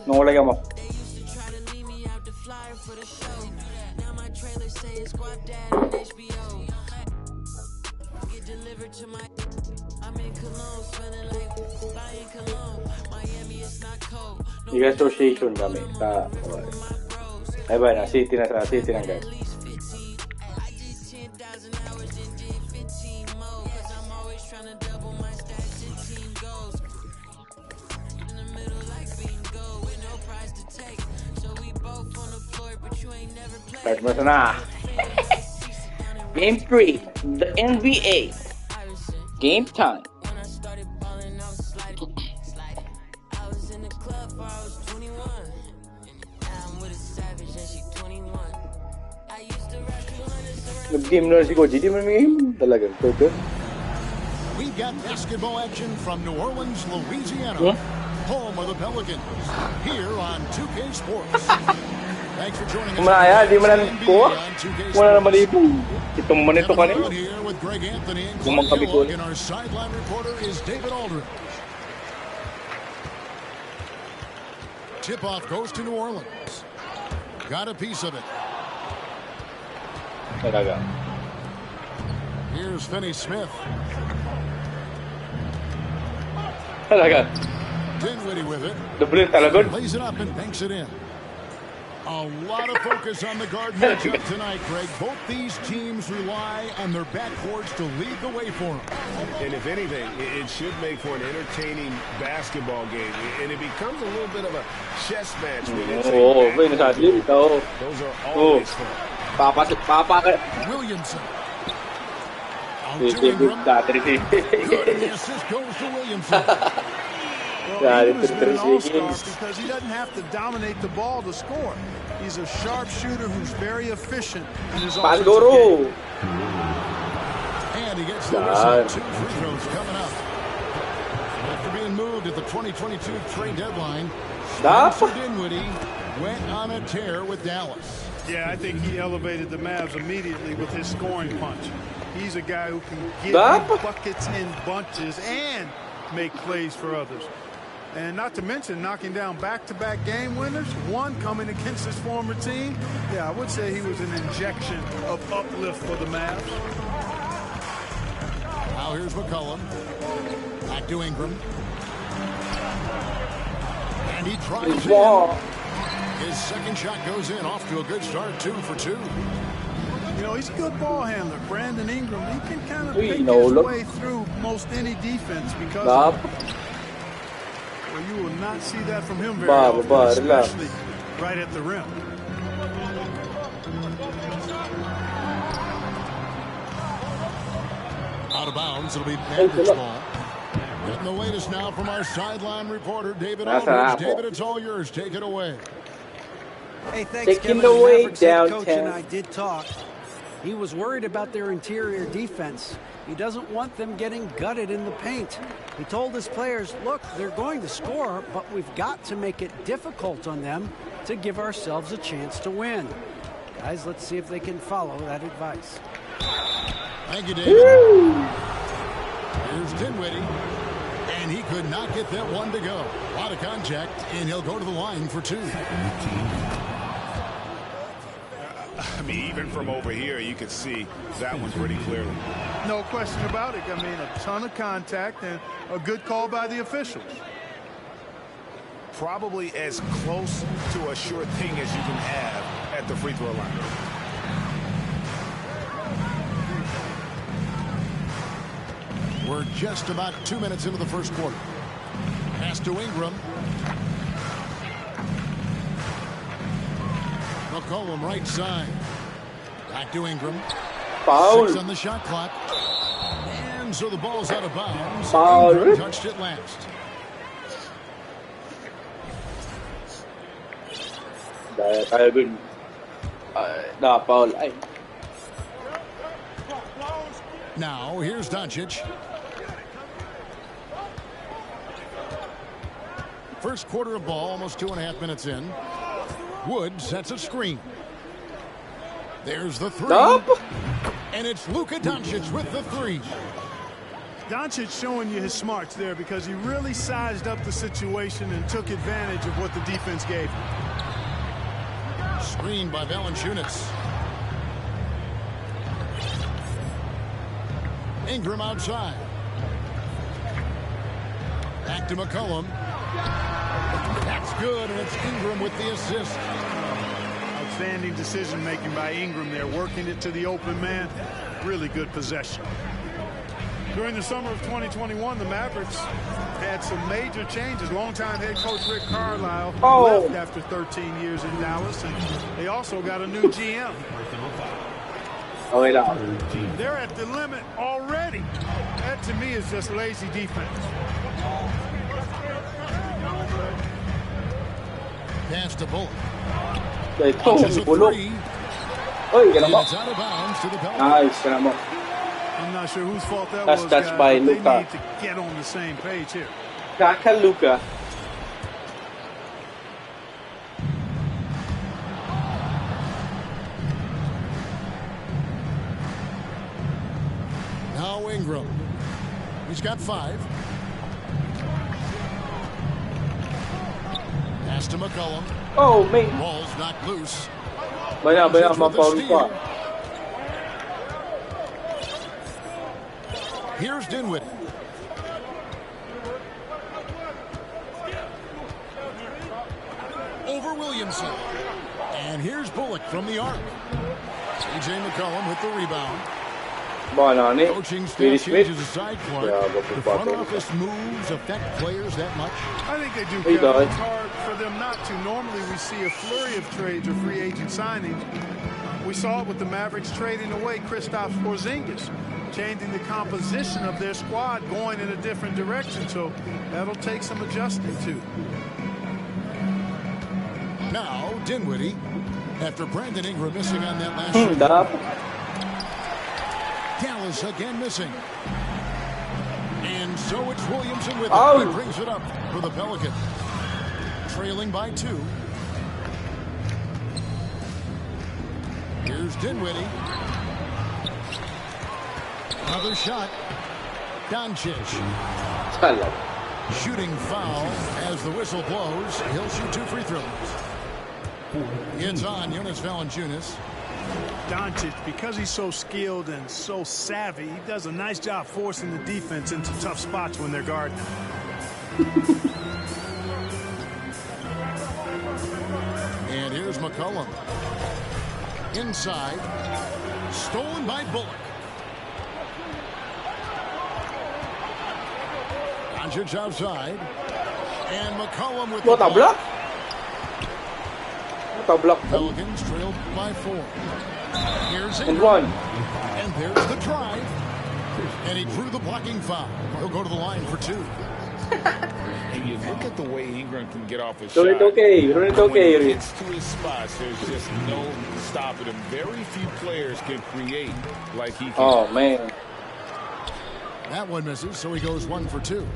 No lagyan mo. I-association kami sa ay ba na city na sa city na guys. Start mo na. Game 3, the NBA. Game time. Nag-game na si Koji, di man game talaga. We've got basketball action from New Orleans, Louisiana, home of the Pelicans, here on 2K Sports. Thanks for joining us. Kumaya, di man ko. Wala na malibo. Itong manito ka niyo. Here with Greg Anthony and Gumangkabikol. and our sideline reporter is David Aldridge. Tip-off goes to New Orleans. Got a piece of it. Talaga. Here's Finney Smith. Talaga. Dinwiddie with it. Double talaga. Plays it up and banks it in. A lot of focus on the guard matchup tonight, Greg. Both these teams rely on their backcourts to lead the way for them. And if anything, it should make for an entertaining basketball game. And it becomes a little bit of a chess match when it's those are always fun. Williamson. The assist goes to Williamson. Well, he was an all-star because he doesn't have to dominate the ball to score. He's a sharp shooter who's very efficient in his offensive game. And he gets the whistle. 2 free throws coming up. After being moved at the 2022 trade deadline, Spencer Dinwiddie went on a tear with Dallas. Yeah, I think he elevated the Mavs immediately with his scoring punch. He's a guy who can get buckets in bunches and make plays for others. And not to mention knocking down back-to-back game winners, one coming against his former team. Yeah, I would say he was an injection of uplift for the Mavs. Now here's McCollum. Back to Ingram. And he tries it. His second shot goes in, off to a good start, 2 for 2. You know, he's a good ball handler, Brandon Ingram. He can kind of pick his way through most any defense because well, you will not see that from him very often, especially right at the rim. Out of bounds, it'll be Mavericks ball. Getting the latest now from our sideline reporter, David Aldridge. David, it's all yours. Take it away. Hey, thanks, Kevin. The Mavericks head coach and I did talk. He was worried about their interior defense. He doesn't want them getting gutted in the paint. He told his players, look, they're going to score, but we've got to make it difficult on them to give ourselves a chance to win. Guys, let's see if they can follow that advice. Thank you, David. Here's Dinwiddie. And he could not get that one to go. A lot of contact, and he'll go to the line for 2. I mean, even from over here, you can see that one pretty clearly. No question about it. I mean, a ton of contact and a good call by the officials. Probably as close to a sure thing as you can have at the free throw line. We're just about 2 minutes into the first quarter. Pass to Ingram. McCollum right side. Back to Ingram. Foul. 6 on the shot clock. And so the ball's out of bounds. Foul. Ingram touched it last. Kaya good. Foul. Ay. Now here's Doncic. First quarter of ball, almost 2.5 minutes in. Wood sets a screen. There's the 3. And it's Luka Doncic with the 3. Doncic showing you his smarts there because he really sized up the situation and took advantage of what the defense gave him. Screen by Valanciunas. Ingram outside. Back to McCollum. That's good, and it's Ingram with the assist. Outstanding decision-making by Ingram there, working it to the open man. Really good possession. During the summer of 2021, the Mavericks had some major changes. Longtime head coach Rick Carlisle left after 13 years in Dallas, and they also got a new GM. They're at the limit already. That, to me, is just lazy defense. Pass to Bullock. It's out of bounds to the Pelicans. Nice, I'm not sure whose fault that was, that's guys, by but they Luka. need to get on the same page here. Luka. Now Ingram. He's got 5. Pass to McCollum. Oh, man. Ball's knocked loose. Banyak Luka. Here's Dinwiddie. Over Williamson. And here's Bullock from the arc. C.J. McCollum with the rebound. Coaching staff changes aside, Clark. The front office moves affect players that much? I think they do, Kevin. It's hard for them not to. Normally we see a flurry of trades or free agent signings. We saw it with the Mavericks trading away Kristaps Porzingis, changing the composition of their squad, going in a different direction. So that'll take some adjusting too. Now Dinwiddie, after Brandon Ingram missing on that last shot. Dallas again missing. And so it's Williamson with it. He brings it up for the Pelicans. Trailing by 2. Here's Dinwiddie. Another shot. Doncic. Shooting foul as the whistle blows. He'll shoot 2 free throws. It's on Jonas Valanciunas. Doncic, because he's so skilled and so savvy, he does a nice job forcing the defense into tough spots when they're guarding him. And here's McCollum. Inside. Stolen by Bullock. Doncic outside. And McCollum with the block. Pelicans trailed by 4. Here's Ingram. And there's the drive. And he drew the blocking foul. He'll go to the line for 2. And you look at the way Ingram can get off his shot. When he gets to his spots, there's just no stopping him. Very few players can create like he can. Oh, man. That one misses, so he goes 1 for 2.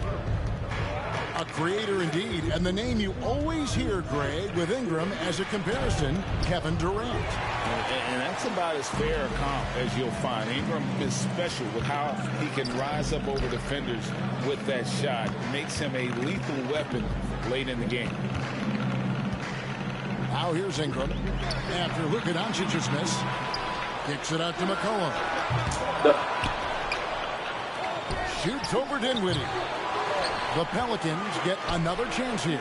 A creator indeed, and the name you always hear, Greg, with Ingram as a comparison, Kevin Durant. And that's about as fair a comp as you'll find. Ingram is special with how he can rise up over defenders with that shot. It makes him a lethal weapon late in the game. Now here's Ingram. After Luka Doncic's miss, kicks it out to McCollum. Shoots over Dinwiddie. The Pelicans get another chance here.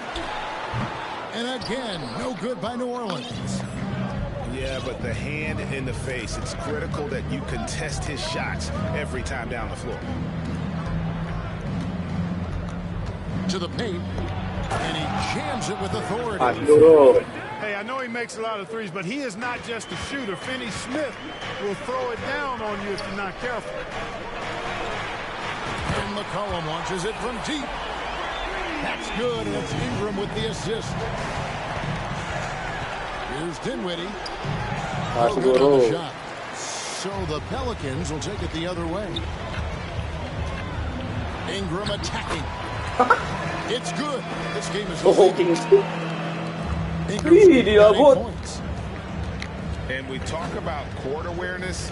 And again, no good by New Orleans. Yeah, but the hand in the face, it's critical that you contest his shots every time down the floor. To the paint, and he jams it with authority. Hey, I know he makes a lot of threes, but he is not just a shooter. Finney Smith will throw it down on you if you're not careful. And McCollum launches it from deep. That's good, and it's Ingram with the assist. Here's Dinwiddie. Good on the shot. So the Pelicans will take it the other way. Ingram attacking. It's good. This game is over. Ingram's points. And we talk about court awareness.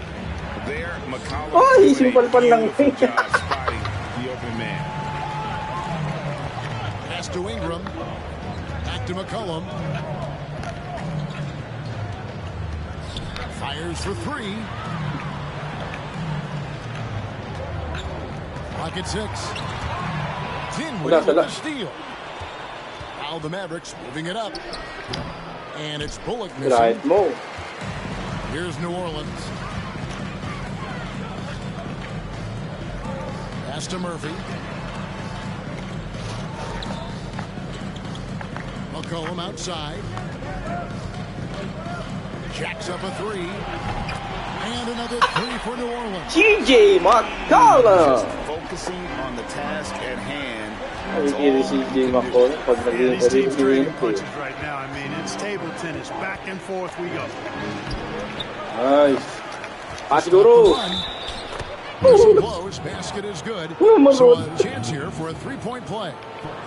There, McCollum. Simple pa lang. the open man. Pass to Ingram. Back to McCollum. Fires for three. Pocket six. Dinwiddie with the steal. Now the Mavericks moving it up. And it's Bullock missing. Here's New Orleans. Pass to Murphy. McCollum outside. Jacks up a three. And another three for New Orleans. TJ McCollum. Just focusing on the task at hand. These teams trading punches right now. I mean, it's table tennis. Back and forth we go. Nice. Pasidoro. Close. Basket is good. So a chance here for a three-point play.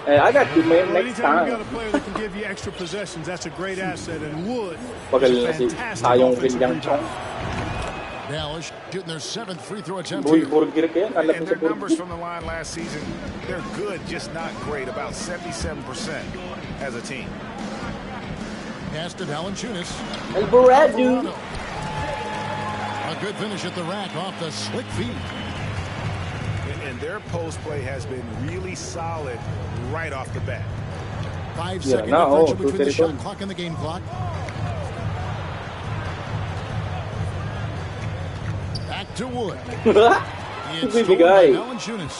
Hey, I got to man next Anytime you time. got a player that can give you extra possessions, that's a great asset. And Wood Bakal is a na si fantastic Tayong offensive Bilyang Chong. rebound. Dallas getting their 7th free throw attempt Boy, here. burger ka yan. Alam And mo sa their numbers burger. from the line last season, they're good, just not great. About 77% as a team. Pass to Valanciunas. Alvarado. A good finish at the rack off the slick feet. And their post play has been really solid right off the bat. 5-second now, differential between the very shot good. clock and the game clock. Back to Wood. It's Big stolen by guy. Valanciunas.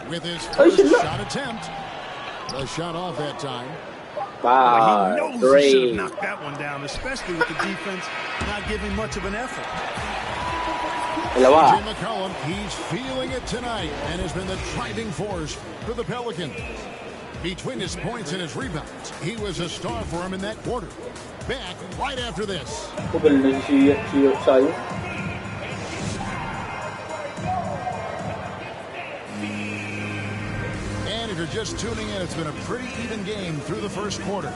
With his first shot attempt. The shot off that time. He Wow, knows he should have great. knocked that one down, especially with the defense not giving much of an effort. Dalawa. Jim McCollum, he's feeling it tonight and has been the driving force for the Pelicans. Between his points and his rebounds, he was a star for him in that quarter. Back right after this. Pugal na si Sayo. And if you're just tuning in, it's been a pretty even game through the first quarter.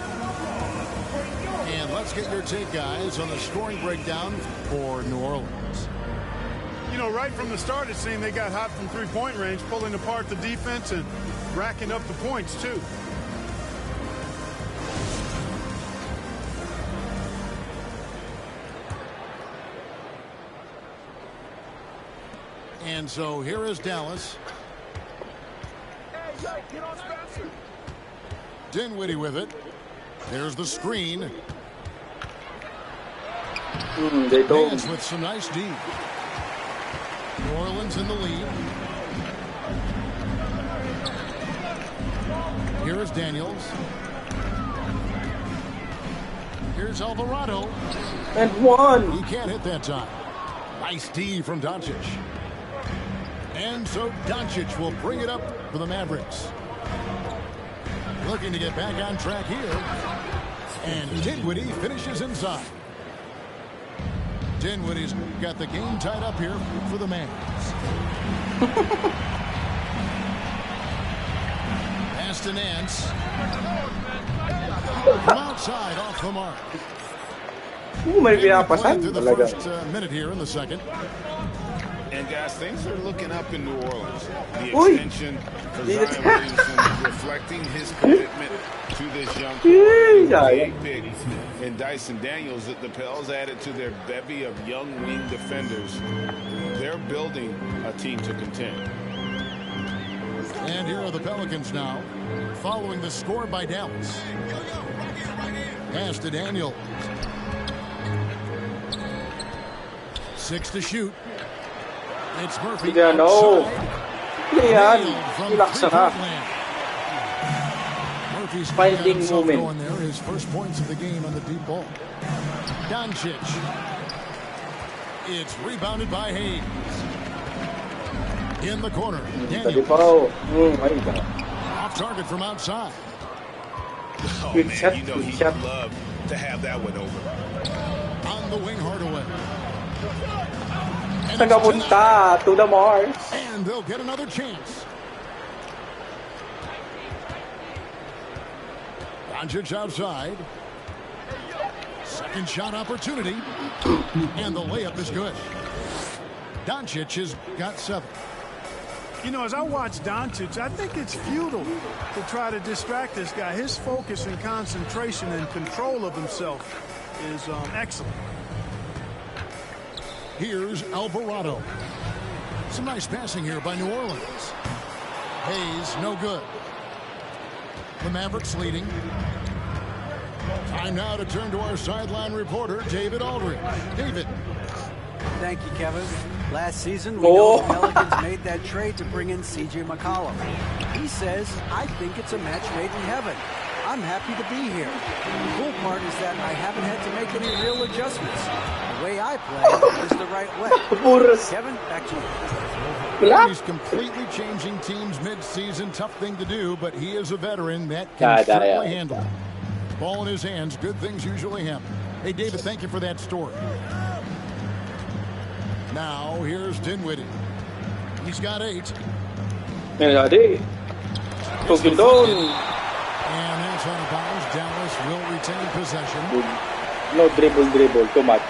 And let's get your take, guys, on the scoring breakdown for New Orleans. You know, right from the start, it seemed they got hot from three-point range, pulling apart the defense and racking up the points, too. And so here is Dallas. Dinwiddie with it. There's the screen. They don't. Nance with some nice D. New Orleans in the lead. Here is Daniels. Here's Alvarado. And one. He can't hit that time. Nice D from Doncic. And so Doncic will bring it up for the Mavericks. Looking to get back on track here. And Dinwiddie finishes inside. Dinwiddie's got the game tied up here for the Mavs. Pass to Nance. From outside off the mark. May Playing pinapasan through the talaga. first minute here in the second. And guys, things are looking up in New Orleans. The Uy. extension for Dito Zion sa- Williamson reflecting his commitment to this young Yay, core. Zion. Big and Dyson Daniels, that the Pels added to their bevy of young wing defenders. They're building a team to contend. And here are the Pelicans now, following the score by Dallas. Pass to Daniel. 6 to shoot. It's Murphy. Yeah, no. outside. Yan. Nailed from Relax na. three-point land. Murphy's Finding got himself moment. going there. His first points of the game on the deep ball. Doncic. It's rebounded by Hayes. In the corner. Tadi Daniel. pa ay ba. Off target from outside. Oh, Good man, shot, you know good he'd shot. love to have that one over. On the wing, Hardaway. And Saan ka punta? To the Mars. And they'll get another chance. Doncic outside. Second shot opportunity. And the layup is good. Doncic has got 7. You know, as I watch Doncic, I think it's futile to try to distract this guy. His focus and concentration and control of himself is excellent. Here's Alvarado. Some nice passing here by New Orleans. Hayes, no good. The Mavericks leading. Time now to turn to our sideline reporter, David Aldridge. David. Thank you, Kevin. Last season, we know the Pelicans made that trade to bring in C.J. McCollum. He says, I think it's a match made in heaven. I'm happy to be here. The cool part is that I haven't had to make any real adjustments. The way I play is the right way. Kevin, back to you. He's completely changing teams mid-season. Tough thing to do, but he is a veteran that can certainly handle it. Ball in his hands. Good things usually happen. Hey, David, thank you for that story. Now, here's Dinwiddie. He's got 8. And that's out of bounds. Dallas will retain possession. No dribble, too much.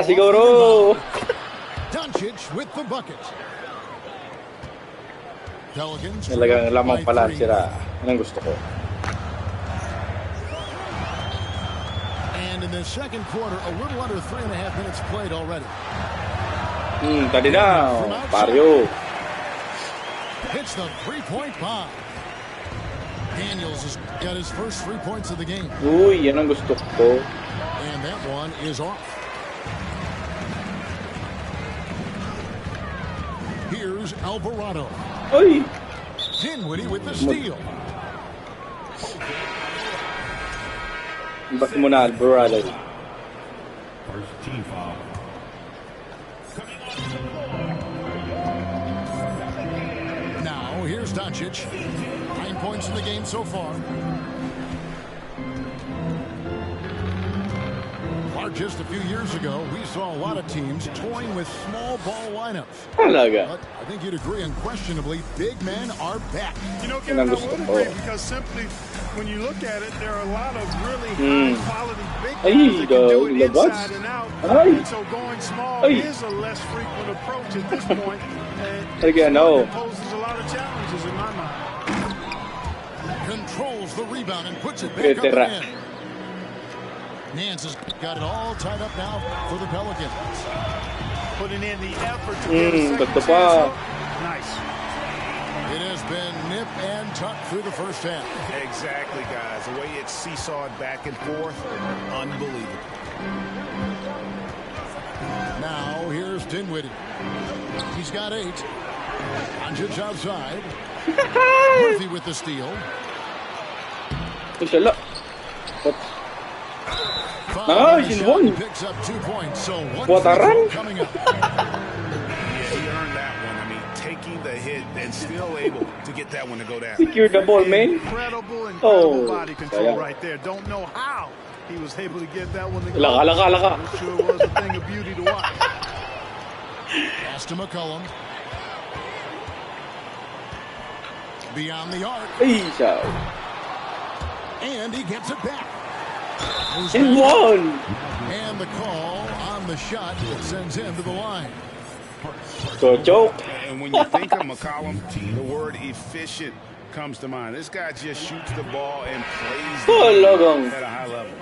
Siguro. Doncic with the bucket. Pelicans. Talagang lamang pala sira. Anong gusto ko? And in the second quarter, a little under 3.5 minutes played already. Tadi na, Mario. Hits the 3-point bomb. Daniels has got his first 3 points of the game. Uy, yan ang gusto ko. And that one is off. Here's Alvarado. Uy. Dinwiddie with the steal. Ba't mo na, Alvarado? First team foul. Now, here's Doncic. 9 points in the game so far. Clark, just a few years ago, we saw a lot of teams toying with small ball lineups. Talaga. But I think you'd agree unquestionably, big men are back. You know, Kevin, I would agree because simply when you look at it, there are a lot of really high-quality big guys that can do it inside and out. And so going small is a less frequent approach at this point. And it poses a lot of challenges in my mind. Controls the rebound and puts it back up and in. Nance has got it all tied up now for the Pelicans. Putting in the effort to get a second chance. Nice. It has been nip and tuck through the first half. Exactly, guys. The way it's seesawed back and forth, unbelievable. Now, here's Dinwiddie. He's got 8. Doncic outside. Murphy with the steal. He picks up 2 points, so one coming up. Yeah, he earned that one. I mean, taking the hit and still able to get that one to go down. Secure the ball, man. Incredible body control right there. Don't know how he was able to get that one to go. I'm sure it was a thing of beauty to watch. Pass to McCollum. Beyond the arc. And he gets it back. And one. And the call on the shot sends him to the line. So joke. And when you think of McCollum, the word efficient comes to mind. This guy just shoots the ball and plays at a high level.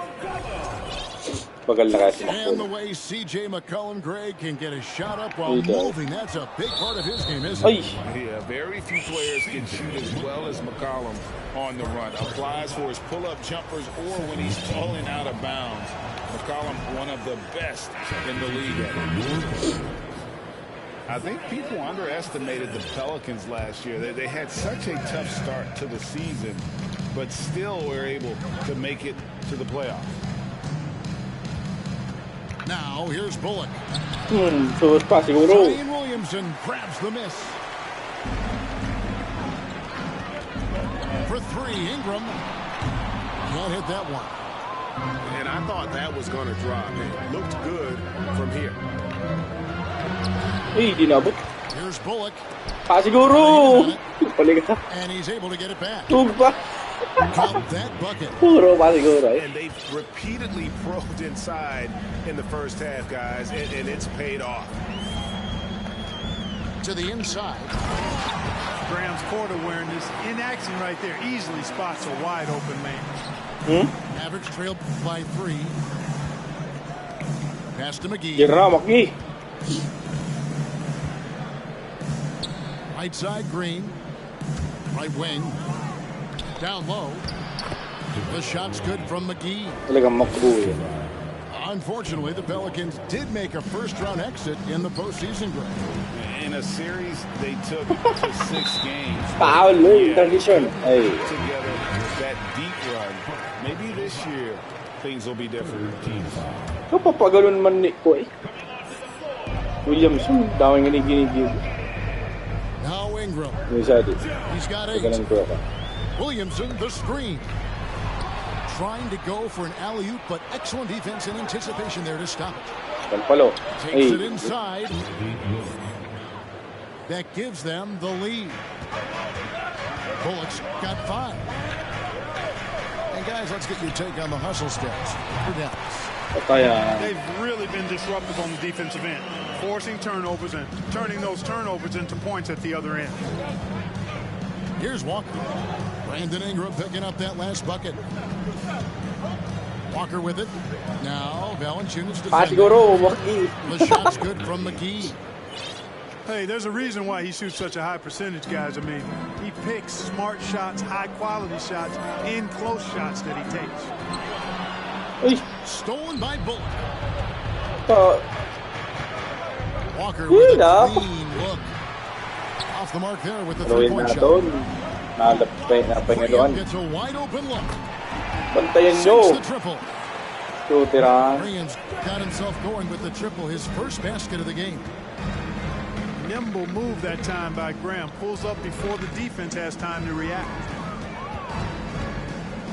And the way C.J. McCollum, Greg, can get a shot up while moving, that's a big part of his game, isn't it? Yeah, very few players can shoot as well as McCollum on the run. Applies for his pull-up jumpers or when he's falling out of bounds. McCollum, one of the best in the league. I think people underestimated the Pelicans last year. They had such a tough start to the season, but still were able to make it to the playoffs. Now, here's Bullock. So it's possible. Zion Williamson grabs the miss. For 3, Ingram. Can't hit that one. And I thought that was going to drop. It looked good from here. Here's Bullock. Siguro. And he's able to get it back. Got that bucket. Puro pa siguro eh. And they've repeatedly probed inside in the first half, guys, and it's paid off. To the inside. Graham's court awareness in action right there. Easily spots a wide open man. Average trail by 3. Pass to McGee. McGee. Right side, Green. Right wing. Down low. The shot's good from McGee. Talagang makbuo. Unfortunately, the Pelicans did make a first-round exit in the postseason break. In a series they took to 6 games. Foul, transition. Hey. Together that deep run. Maybe this year things will be different. Kapapagalon man ni ko eh. Williamson, daming ginigib. Now Ingram. He's got 8. Williamson, the screen. Trying to go for an alley-oop, but excellent defense and anticipation there to stop it. Takes it inside. That gives them the lead. Bullock's got 5. And guys, let's get your take on the hustle steps for Dallas. They've really been disruptive on the defensive end, forcing turnovers and turning those turnovers into points at the other end. Here's Walker. Brandon Ingram picking up that last bucket. Walker with it. Now Valanciunas defending. The shot's good from McGee. Hey, there's a reason why he shoots such a high percentage, guys. I mean, he picks smart shots, high-quality shots, in close shots that he takes. Stolen by Bullock. Walker with a clean look. Off the mark there with the three-point shot. Graham gets a wide open look. Sinks the triple. Graham's got himself going with the triple, his first basket of the game. Nimble move that time by Graham. Pulls up before the defense has time to react.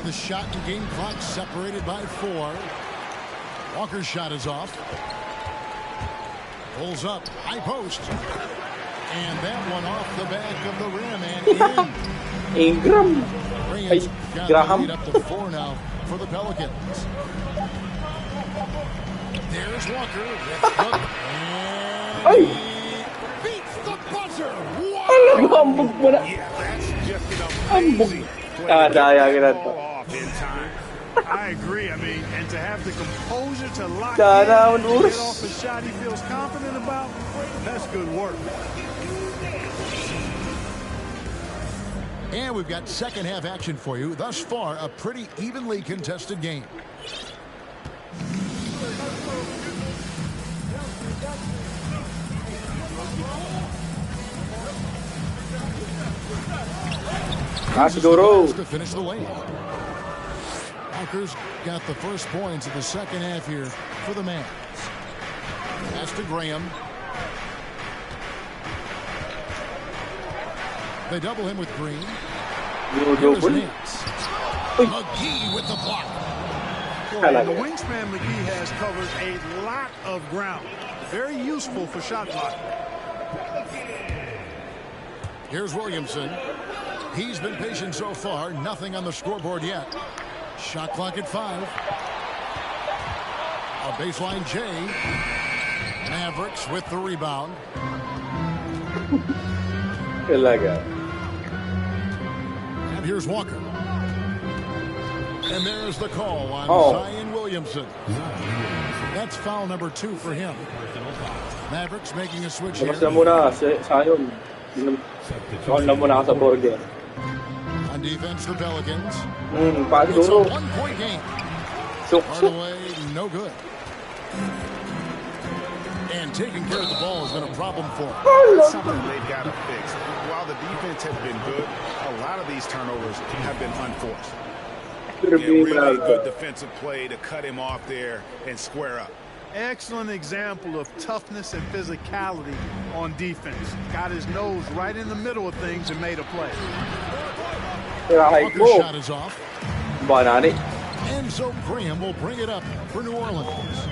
The shot and game clock separated by 4. Walker's shot is off. Pulls up, high post. And that one off the back of the rim and in. Ingram. Graham's got the lead up to 4 now for the Pelicans. There's Walker. And he beats the buzzer. Yeah, that's just an amazing play. Off in time. I agree. I mean, and to have the composure to lock in and get off a shot he feels confident about, that's good work. And we've got second half action for you. Thus far, a pretty evenly contested game. To finish the lane. Walker's got the first points of the second half here for the Mavs. Pass to Graham. They double him with Green. Here's Nance. McGee with the block. The wingspan McGee has covered a lot of ground. Very useful for shot blocking. Here's Williamson. He's been patient so far. Nothing on the scoreboard yet. Shot clock at 5. A baseline J. Mavericks with the rebound. And here's Walker. And there's the call on Zion Williamson. That's foul number 2 for him. Mavericks making a switch here. On defense, the Pelicans. It's a 1-point game. Hardaway, no good. And taking care of the ball has been a problem for them. That's something they've got to fix. While the defense has been good, a lot of these turnovers have been unforced. Really good defensive play to cut him off there and square up. Excellent example of toughness and physicality on defense. Got his nose right in the middle of things and made a play. Walker's shot is off. And so Graham will bring it up for New Orleans.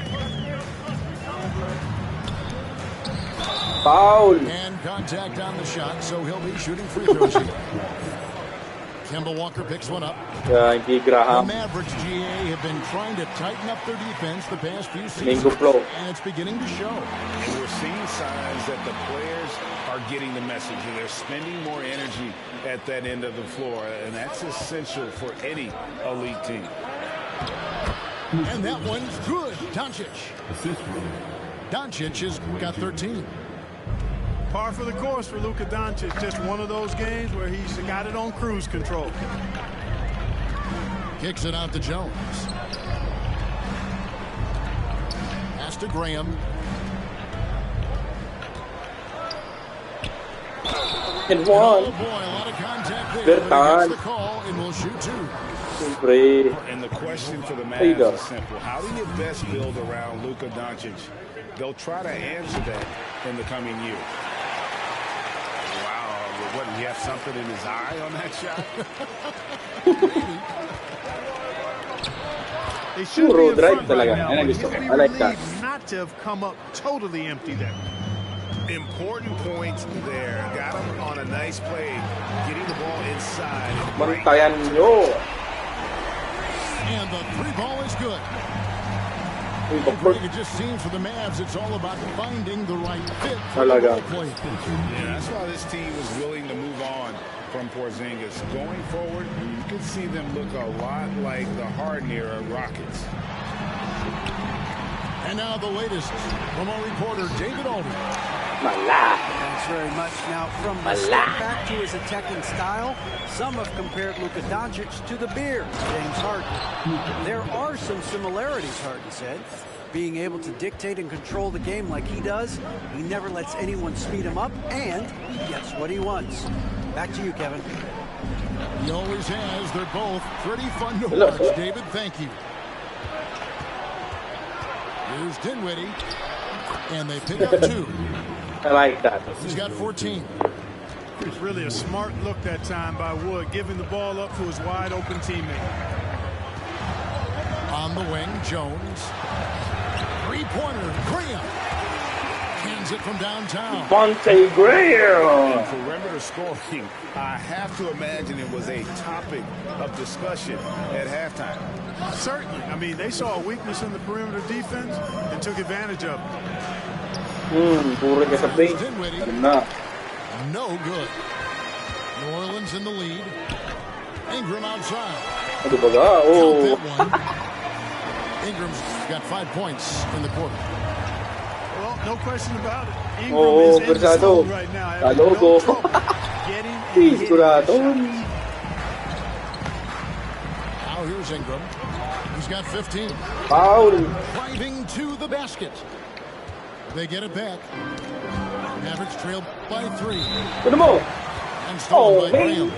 Foul. And contact on the shot, so he'll be shooting free throws here. Kemba Walker picks one up. Graham. The Mavericks GA have been trying to tighten up their defense the past few seasons, and it's beginning to show. And we're seeing signs that the players are getting the message, and they're spending more energy at that end of the floor, and that's essential for any elite team. And that one's good. Doncic. Doncic has got 13. Par for the course for Luka Doncic. Just one of those games where he's got it on cruise control. Kicks it out to Jones. Pass to Graham. And one. Oh boy, a lot of contact there. He gets the call and will shoot two. And the question for the Mavs is simple. How do you best build around Luka Doncic? They'll try to answer that in the coming year. What, he have something in his eye on that shot? They should be in front right now. I like that. Not to have come up totally empty there. Important points there. Got him on a nice play, getting the ball inside. And the three ball is good. It just seems for the Mavs, it's all about finding the right fit for the role play. Yeah, that's why this team was willing to move on from Porzingis. Going forward, you can see them look a lot like the Harden-era Rockets. And now the latest from our reporter, David Aldridge. Thanks very much. Now, from the step back to his attacking style, some have compared Luka Doncic to the Beard, James Harden. There are some similarities, Harden said. Being able to dictate and control the game like he does, he never lets anyone speed him up, and he gets what he wants. Back to you, Kevin. He always has. They're both pretty fun to watch, David. Thank you. Here's Dinwiddie, and they pick up two. I like that. He's got 14. It's really a smart look that time by Wood, giving the ball up to his wide-open teammate. On the wing, Jones. Three-pointer, Graham. Cans it from downtown. Monte Graham. Perimeter scoring, I have to imagine it was a topic of discussion at halftime. Certainly. I mean, they saw a weakness in the perimeter defense and took advantage of it. Dinwiddie. No good. New Orleans in the lead. Ingram outside. Oh. Ingram's got 5 points in the quarter. Well, no question about it. Ingram is in the zone right now. No trouble getting Now here's Ingram. He's got 15. Driving to the basket. They get it back. Mavericks trail by 3. And stolen by Graham.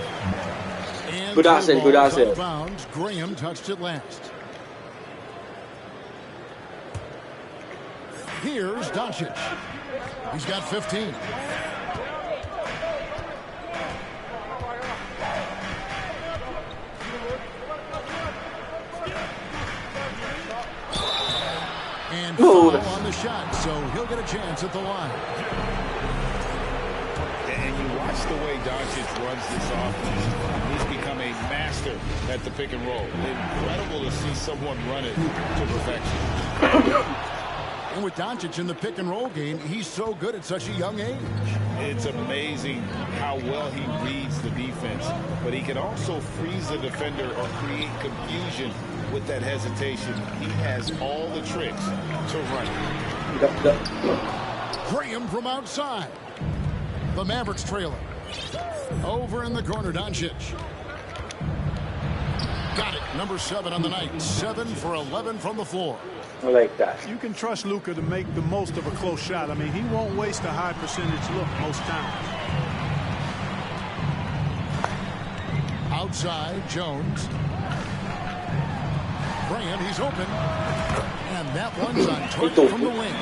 And good asset. Bounds. Graham touched it last. Here's Doncic. He's got 15. And foul on the shot, so he'll get a chance at the line. And you watch the way Doncic runs this offense. He's become a master at the pick and roll. Incredible to see someone run it to perfection. And with Doncic in the pick and roll game, he's so good at such a young age. It's amazing how well he reads the defense, but he can also freeze the defender or create confusion with that hesitation. He has all the tricks to run it. Graham from outside. The Mavericks trailing. Over in the corner, Doncic. Got it. Number 7 on the night. 7 for 11 from the floor. I like that. You can trust Luka to make the most of a close shot. I mean, he won't waste a high percentage look most times. Outside, Jones. Graham, he's open. And that one's on target from the wing.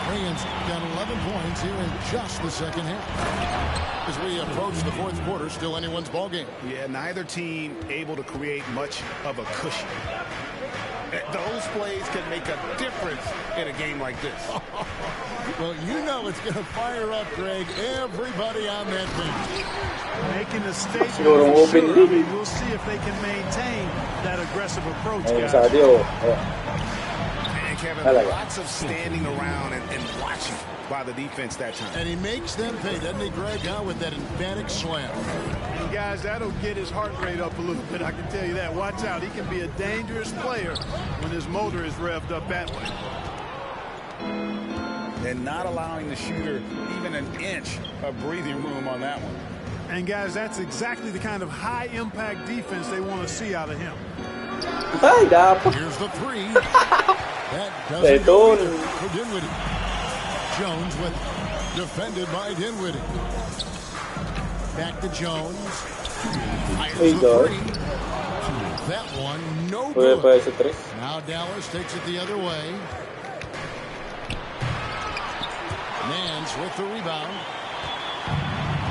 Graham's got 11 points here in just the second half. As we approach the fourth quarter, still anyone's ball game. Yeah, neither team able to create much of a cushion. Those plays can make a difference in a game like this. Well, you know it's going to fire up, Greg, everybody on that bench. Making a statement. Sure. I mean, we'll see if they can maintain that aggressive approach, guys. And Kevin, lots of standing around and watching by the defense that time. And he makes them pay, doesn't he, Greg, with that emphatic slam. And, guys, that'll get his heart rate up a little bit, I can tell you that. Watch out. He can be a dangerous player when his motor is revved up that way. And not allowing the shooter even an inch of breathing room on that one. And, guys, that's exactly the kind of high-impact defense they want to see out of him. Here's the three. That doesn't go either for Dinwiddie. Jones with defended by Dinwiddie. Back to Jones. Fires the three. That one, no good. Now Dallas takes it the other way. Nance with the rebound.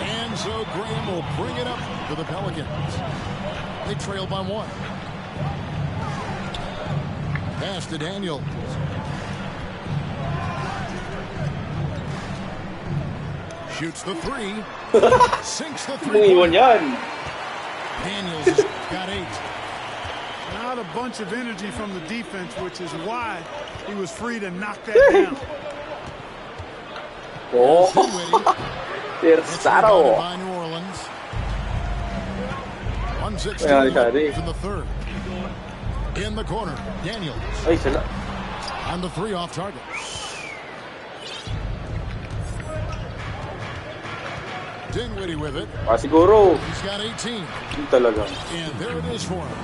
And so Graham will bring it up to the Pelicans. They trail by one. Pass to Daniels. Shoots the three. Sinks the three. Daniels has got 8. Not a bunch of energy from the defense, which is why he was free to knock that down. Oh, Tersaro. By New Orleans. 1:16 in the third. In the corner, Daniels. And the 3 off target. Dinwiddie with it. Siguro. He's got 18. And there it is for him.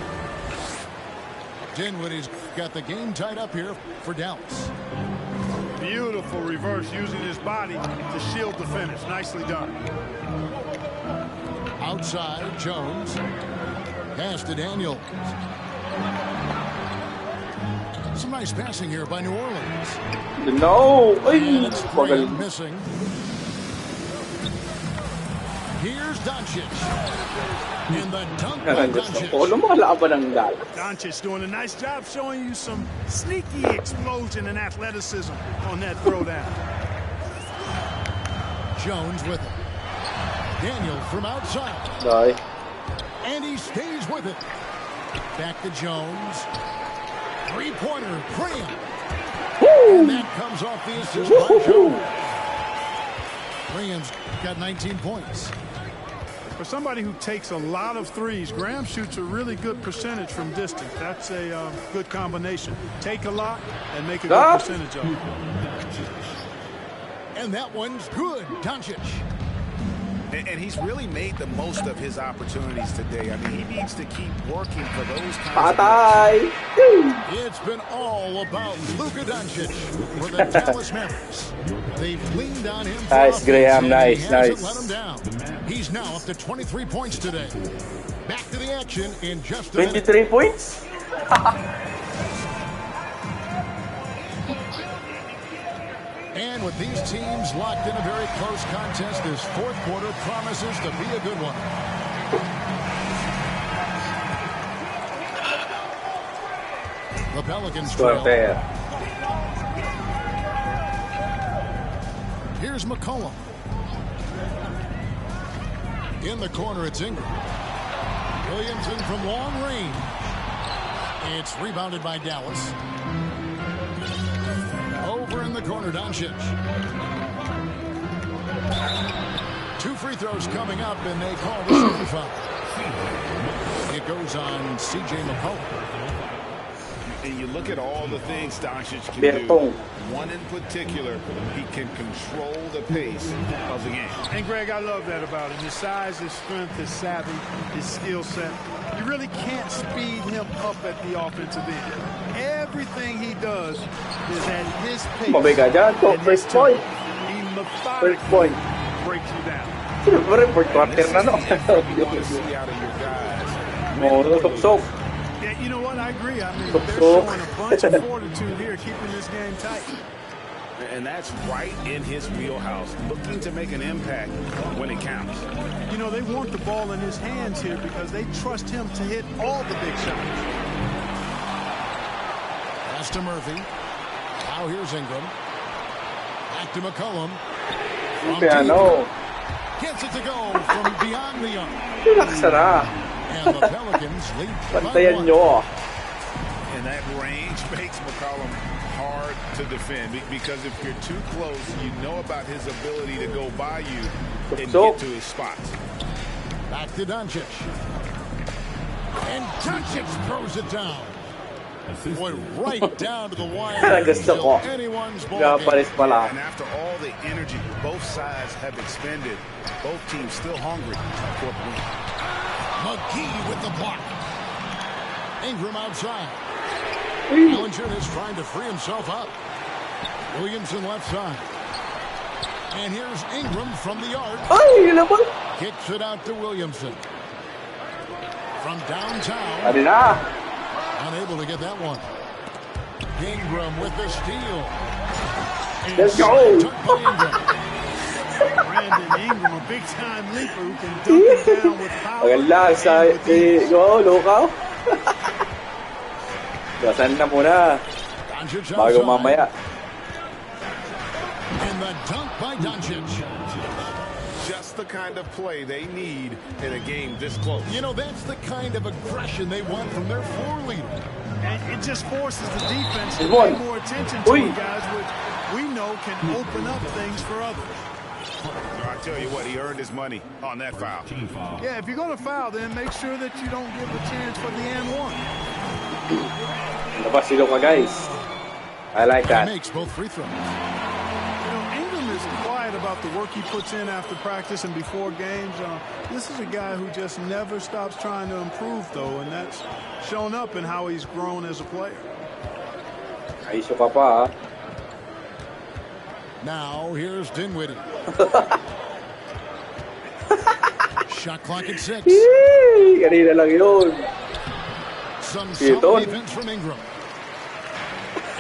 Dinwiddie's got the game tied up here for Dallas. Beautiful reverse using his body to shield the finish. Nicely done. Outside, Jones. Pass to Daniels. Some nice passing here by New Orleans. No. Missing. Here's Doncic. In the dunk by Doncic. Doncic doing a nice job showing you some sneaky explosion and athleticism on that throwdown. Jones with it. Daniel from outside. Nice. And he stays with it. Back to Jones. Three-pointer, Graham. And that comes off the assist by Jones. Graham's got 19 points. For somebody who takes a lot of threes, Graham shoots a really good percentage from distance. That's a good combination. Take a lot and make a good percentage of it. And that one's good. Doncic. And he's really made the most of his opportunities today. I mean, he needs to keep working for those kinds of... It's been all about Luka Doncic for the Dallas Mavericks. They've leaned on him. Nice, Graham. Nice. Let him down. He's now up to 23 points today. Back to the action in just a 23 minute. points? And with these teams locked in a very close contest, this fourth quarter promises to be a good one. The Pelicans trail. Here's McCollum. In the corner, it's Ingram. Williamson from long range. It's rebounded by Dallas. Over in the corner, Doncic. 2 free throws coming up, and they call the shooting foul. It goes on C.J. McCollum. And you look at all the things Doncic can do. One in particular, he can control the pace of the game. And, Greg, I love that about him. His size, his strength, his savvy, his skill set. You really can't speed him up at the offensive end. Everything he does is at his pace. First point. He methodically breaks you down. Yeah, you know what? I agree. I mean, they're showing a bunch of fortitude here, keeping this game tight. And that's right in his wheelhouse, looking to make an impact when it counts. You know, they want the ball in his hands here because they trust him to hit all the big shots. Pass to Murphy. Now here's Ingram. Back to McCollum. Piano. Gets it to go from beyond the arc. And the Pelicans lead by 1. And that range makes McCollum hard to defend because if you're too close, you know about his ability to go by you and get to his spots. Back to Doncic. And Doncic throws it down. Went right down to the wire. Anyone's ball game. And after all the energy both sides have expended, both teams still hungry for the win. McGee with the block. Ingram outside. Bellinger is trying to free himself up. Williamson left side. And here's Ingram from the arc. Kicks it out to Williamson. From downtown. Unable to get that one. Ingram with the steal. Let's go. Brandon Ingram, a big-time leaper who can dunk it down with power. Gasan na muna. Bago mamaya. And the dunk by Doncic. Just the kind of play they need in a game this close. You know, that's the kind of aggression they want from their floor leader. And it just forces the defense to pay more attention to the guys, which we know can open up things for others. I tell you what, he earned his money on that foul. Yeah, if you're going to foul, then make sure that you don't give a chance for the and one. Guys. I like that. He makes both free throws. Ingram is quiet about the work he puts in after practice and before games. This is a guy who just never stops trying to improve, though, and that's shown up in how he's grown as a player. Aiso ka pa, Now, here's Dinwiddie. Shot clock at 6. Kanina lang yun. Some solid defense from Ingram.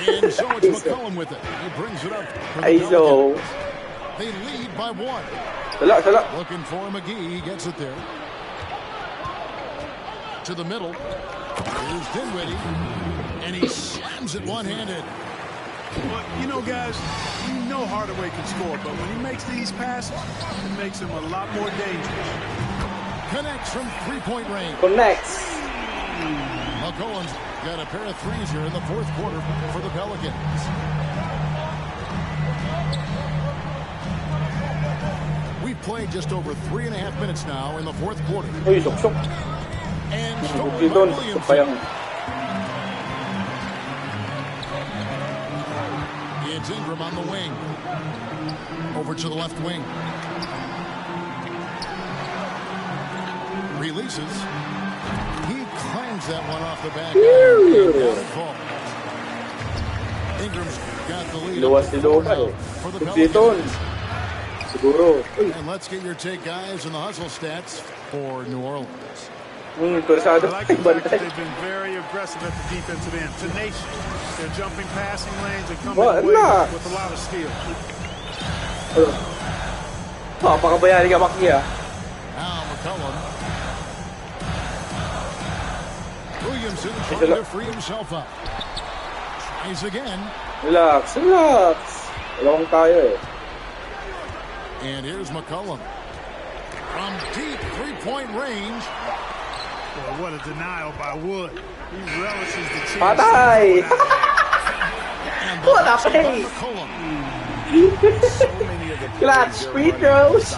And so it's McCollum with it. He brings it up. Aiso. They lead by 1. Sala. Looking for McGee. He gets it there. To the middle. Here's Dinwiddie. And he slams it one-handed. But, you know, guys, we know Hardaway can score, but when he makes these passes, it makes him a lot more dangerous. Connects from three-point range. Connects. McCollum's got a pair of threes here in the fourth quarter for the Pelicans. We've played just over 3.5 minutes now in the fourth quarter. And stolen by Williamson. It's Ingram on the wing. Over to the left wing. Releases. He clangs that one off the back. Ingram's got the lead for the Pelicans. And let's get your take, guys, on the hustle stats for New Orleans. I like the fact that they've been very aggressive at the defensive end. Tenacious. They're jumping passing lanes and coming away with a lot of skill. Pakabayari ka Maki. Now McCollum. Williamson trying to free himself up. Tries again. Relax. Long tayo. And here's McCollum. From deep three-point range. Oh, what a denial by Wood. He relishes the chance. Patay! What a pace! So many of the Clutch free throws.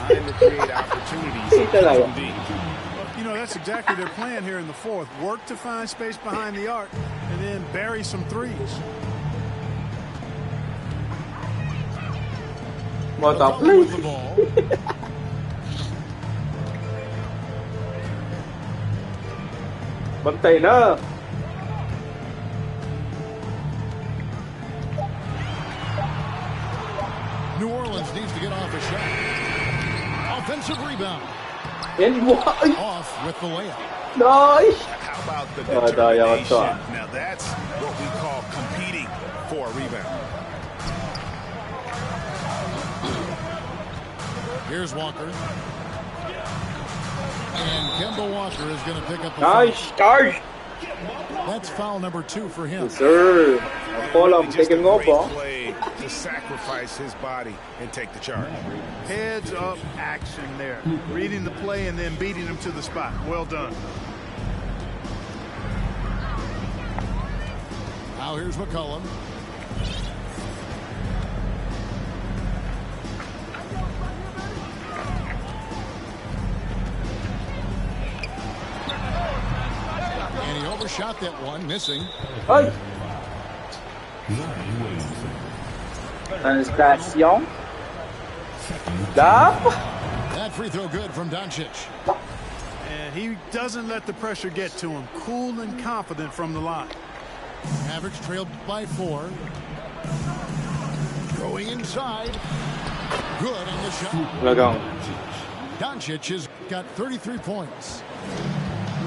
You know, that's exactly their plan here in the fourth. Work to find space behind the arc and then bury some threes. What a play! Bantay na. New Orleans needs to get off a shot. Offensive rebound. And Off with the layup. Nice. How about the determination? Now that's what we call competing for a rebound. Here's Walker. And Kemba Walker is going to pick up the nice charge. That's foul number 2 for him. Yes, sir. McCollum taking over. Play to sacrifice his body and take the charge. Heads up action there. Reading the play and then beating him to the spot. Well done. Now here's McCollum. And he overshot that one, missing. Ay! Transgression. Dap. That free throw good from Doncic. And he doesn't let the pressure get to him. Cool and confident from the line. Mavericks trailed by 4. Going inside. Good on the shot. Doncic has got 33 points.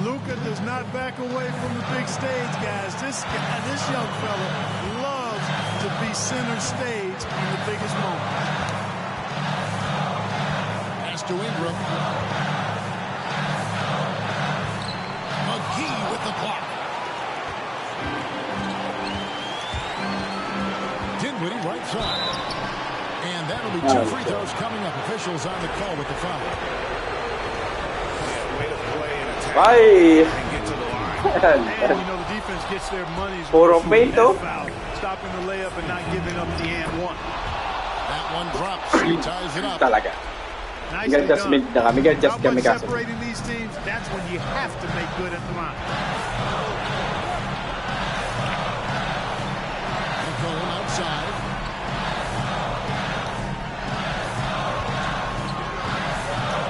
Luka does not back away from the big stage, guys. This young fella loves to be center stage in the biggest moment. Pass to Ingram. McGee with the block. Dinwiddie right side. And that'll be 2 free throws coming up. Officials on the call with the foul. Bye. And you know the defense gets their money's worth foul, stopping the layup and not giving up the and one. That one drops. He ties it up. Talaga. Nicely done. Miguel just How much kamikaze. separating these teams? That's when you have to make good at the line. McCollum outside.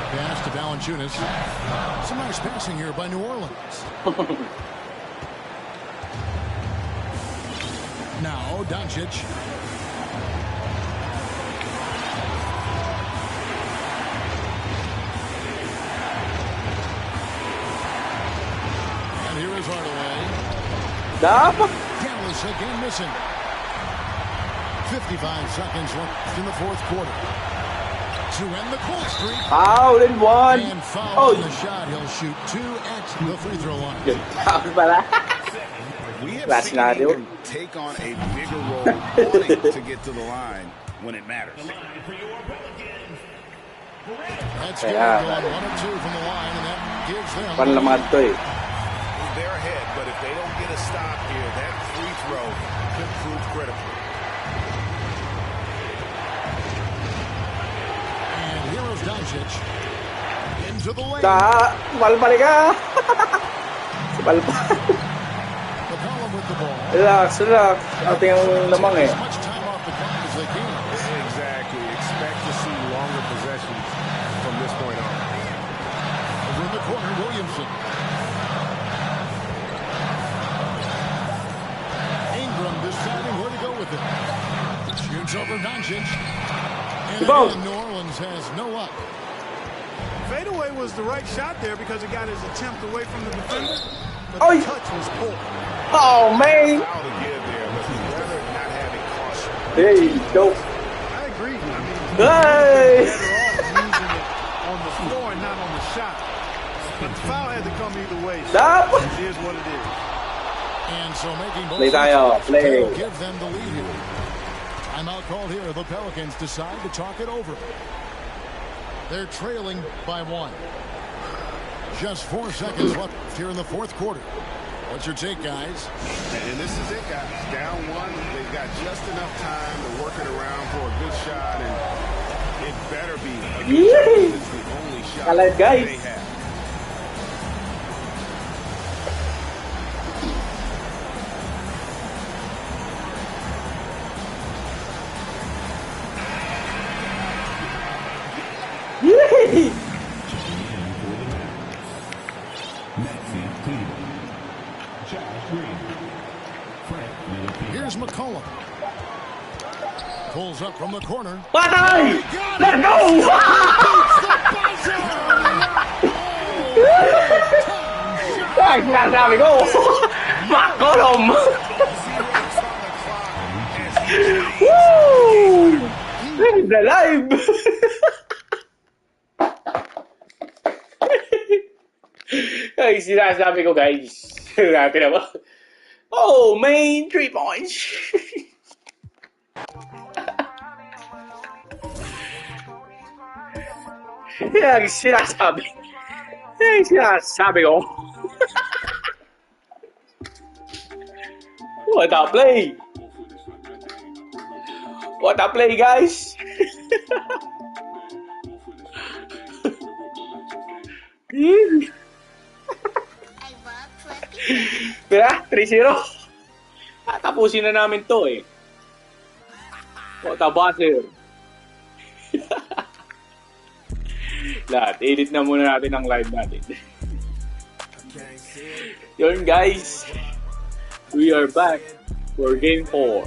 Pass to Valanciunas. Some nice passing here by New Orleans. Now Doncic. And here is Hardaway. Dap. Dallas again missing. 55 seconds left in the 4th quarter. To end the cold streak. Foul in one. And foul on the shot. He'll shoot 2 at the free throw line. Foul pala. We have Last seen night, him take on a bigger role wanting to get to the line when it matters. That's good. Going 1 or 2 from the line, and that gives them. Panlamad to eh. They're ahead, but if they don't get a stop here, that free throw could prove critical. And here is Doncic. Into the lane. Malpali ka. McCollum with the ball. Relax, relax. Ating ang lamang eh. As much time off the clock as they can. Exactly. Expect to see longer possessions from this point on. Over in the corner, Williamson. Ingram deciding where to go with it. Shoots over Doncic. And again, New Orleans has no luck. Fadeaway was the right shot there because it got his attempt away from the defender, but the touch was poor. Oh, man. Foul to give there, but rather not having caution. There you go. I agree. I mean, Hey. better off using it on the floor and not on the shot. But the foul had to come either way. So Dap. it is what it is. And so making both Play tayo. Play. will give them the lead here. Timeout called here. The Pelicans decide to talk it over. They're trailing by 1. Just 4 seconds left here in the 4th quarter. What's your take, guys? And this is it, guys. Down 1. They've got just enough time to work it around for a good shot, and it better be a good shot. It's the only shot they have. Here's McCollum. Pulls up from the corner. Patay! Let's go! Ay, sinasabi ko! McCollum! Woo! This is alive! Ay, sinasabi ko guys. Grabe naman. Oh, main 3 points. Yan ang sinasabi. Yan ang sinasabi ko. What a play! What a play, guys! Kaya, 3-0. Tapusin na namin to eh. What a buzzer. Lahat, edit na muna natin ang live natin. Yun guys, we are back for game 4.